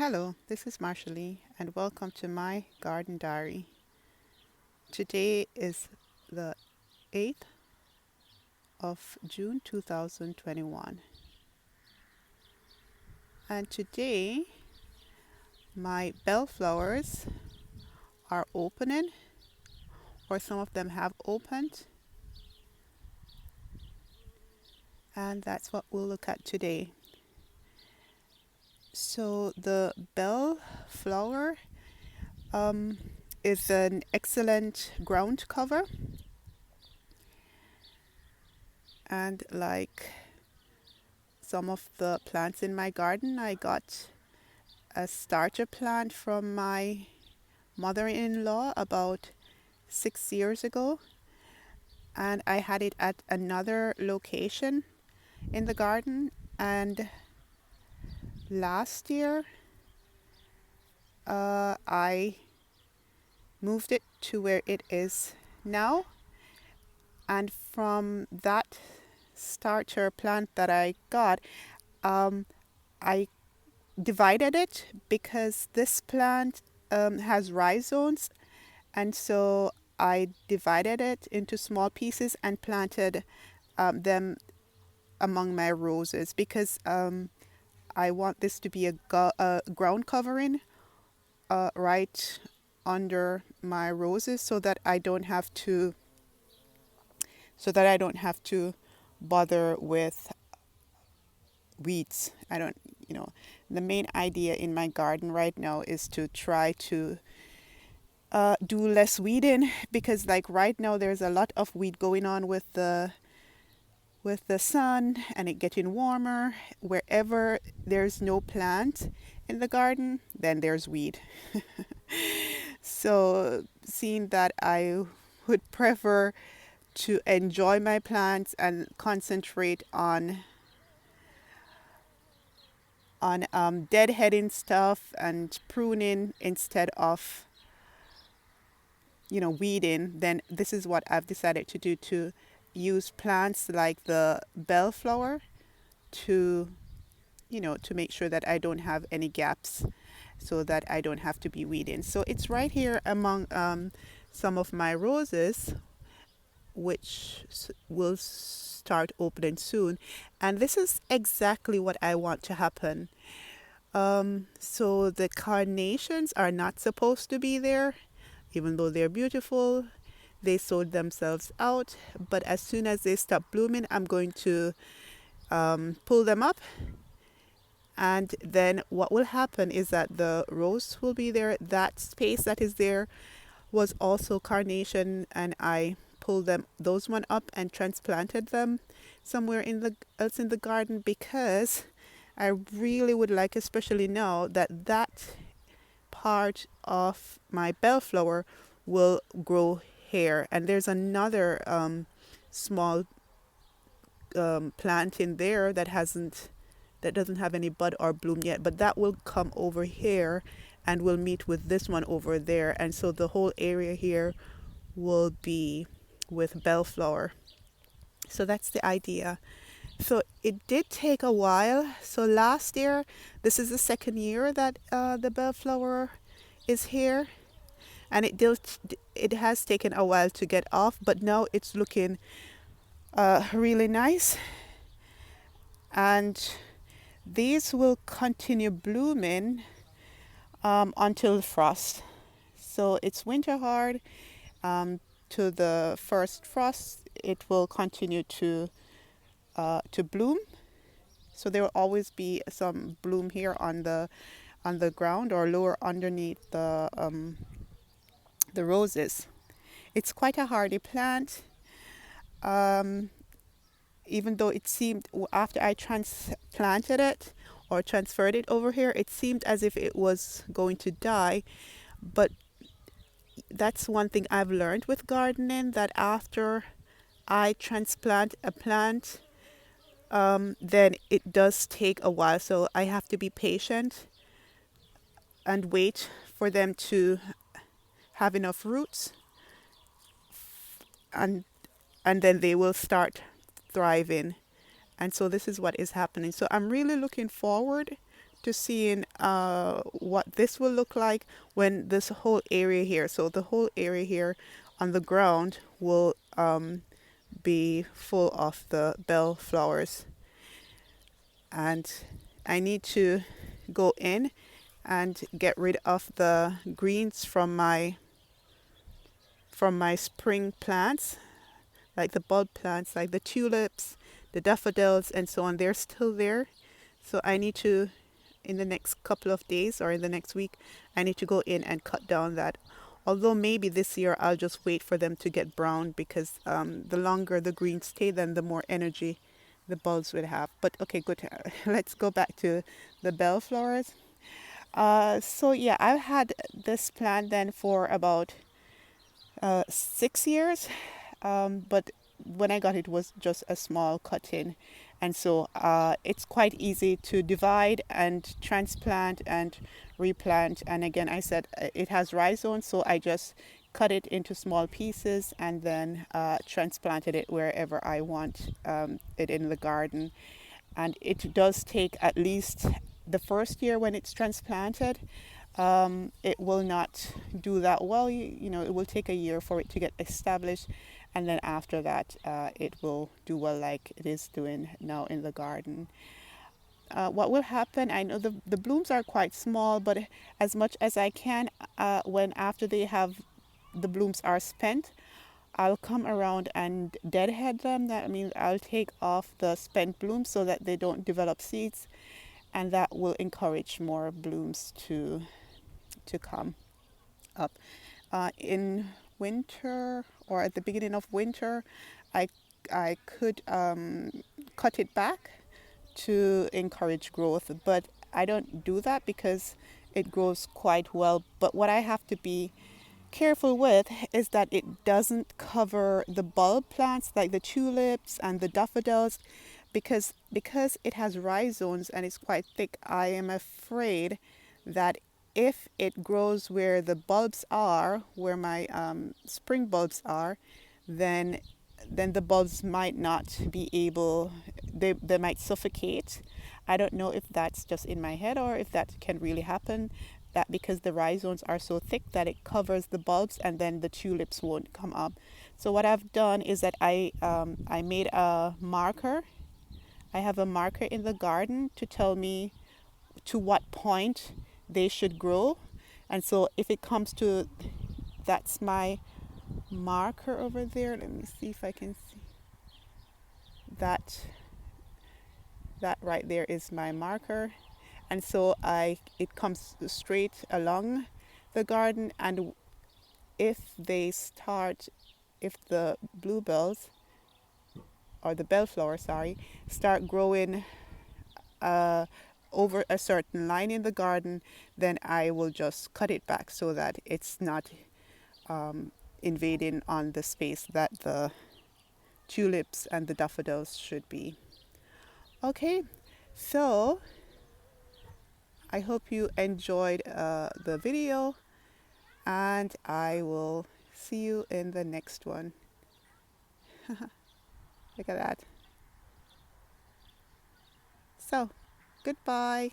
Hello, this is Marshallee, and welcome to my garden diary. Today is the 8th of June 2021, and today my bellflowers are opening, or some of them have opened, and that's what we'll look at today. So, the bellflower um, is an excellent ground cover, and like some of the plants in my garden, I got a starter plant from my mother-in-law about 6 years ago, and I had it at another location in the garden. And last year, I moved it to where it is now. And from that starter plant that I got, I divided it because this plant has rhizomes, and so I divided it into small pieces and planted them among my roses because I want this to be a ground covering right under my roses so that I don't have to bother with weeds. I don't, you know, the main idea in my garden right now is to try to do less weeding because like right now there's a lot of weed going on with the sun and it getting warmer. Wherever there's no plant in the garden, then there's weed. So seeing that I would prefer to enjoy my plants and concentrate on deadheading stuff and pruning instead of weeding, then this is what I've decided to do, to use plants like the bellflower to to make sure that I don't have any gaps so that I don't have to be weeding. So it's right here among some of my roses, which will start opening soon. And this is exactly what I want to happen. So the carnations are not supposed to be there, even though they're beautiful. They sowed themselves out, but as soon as they stop blooming, I'm going to pull them up. And then what will happen is that the rose will be there. That space that is there was also carnation, and I pulled those one up and transplanted them somewhere else in the garden because I really would like, especially now that part of my bellflower will grow hair. And there's another small plant in there that doesn't have any bud or bloom yet, but that will come over here and will meet with this one over there, and so the whole area here will be with bellflower. So that's the idea. So it did take a while. So last year, this is the second year that the bellflower is here, and it has taken a while to get off, but now it's looking really nice. And these will continue blooming until frost. So it's winter hard. To the first frost, it will continue to bloom. So there will always be some bloom here on the ground or lower underneath the roses. It's quite a hardy plant. Um, Even though it seemed after I transplanted it or transferred it over here, it seemed as if it was going to die. But that's one thing I've learned with gardening, that after I transplant a plant, then it does take a while. So I have to be patient and wait for them to have enough roots, and then they will start thriving. And so this is what is happening. So I'm really looking forward to seeing what this will look like when this whole area here, so the whole area here on the ground will be full of the bell flowers. And I need to go in and get rid of the greens from my spring plants, like the bulb plants, like the tulips, the daffodils, and so on. They're still there. So I need to, in the next couple of days or in the next week, I need to go in and cut down that. Although maybe this year I'll just wait for them to get brown because the longer the greens stay, then the more energy the bulbs would have. But okay, good. Let's go back to the bellflowers. So yeah, I've had this plant then for about 6 years, but when I got it was just a small cut-in, and so it's quite easy to divide and transplant and replant. And again, I said it has rhizomes, so I just cut it into small pieces and then transplanted it wherever I want it in the garden. And it does take at least the first year when it's transplanted. It will not do that well. You know, it will take a year for it to get established, and then after that, it will do well like it is doing now in the garden. What will happen? I know the blooms are quite small, but as much as I can, when after they have the blooms are spent, I'll come around and deadhead them. That means I'll take off the spent blooms so that they don't develop seeds, and that will encourage more blooms to come up. In winter or at the beginning of winter, I I could cut it back to encourage growth, but I don't do that because it grows quite well. But what I have to be careful with is that it doesn't cover the bulb plants like the tulips and the daffodils because it has rhizomes and it's quite thick. I am afraid that if it grows where the bulbs are, where my spring bulbs are, then then the bulbs might not be able, they might suffocate. I don't know if that's just in my head or if that can really happen, that because the rhizomes are so thick that it covers the bulbs and then the tulips won't come up. So what I've done is that I made a marker. I have a marker in the garden to tell me to what point they should grow. And so if it comes to, that's my marker over there. Let me see if I can see that. That right there is my marker. And so it comes straight along the garden, and if they start, if the bluebells or the bellflower, sorry, start growing uh, over a certain line in the garden, then I will just cut it back so that it's not invading on the space that the tulips and the daffodils should be. Okay, so I hope you enjoyed the video, and I will see you in the next one. Look at that. So, goodbye.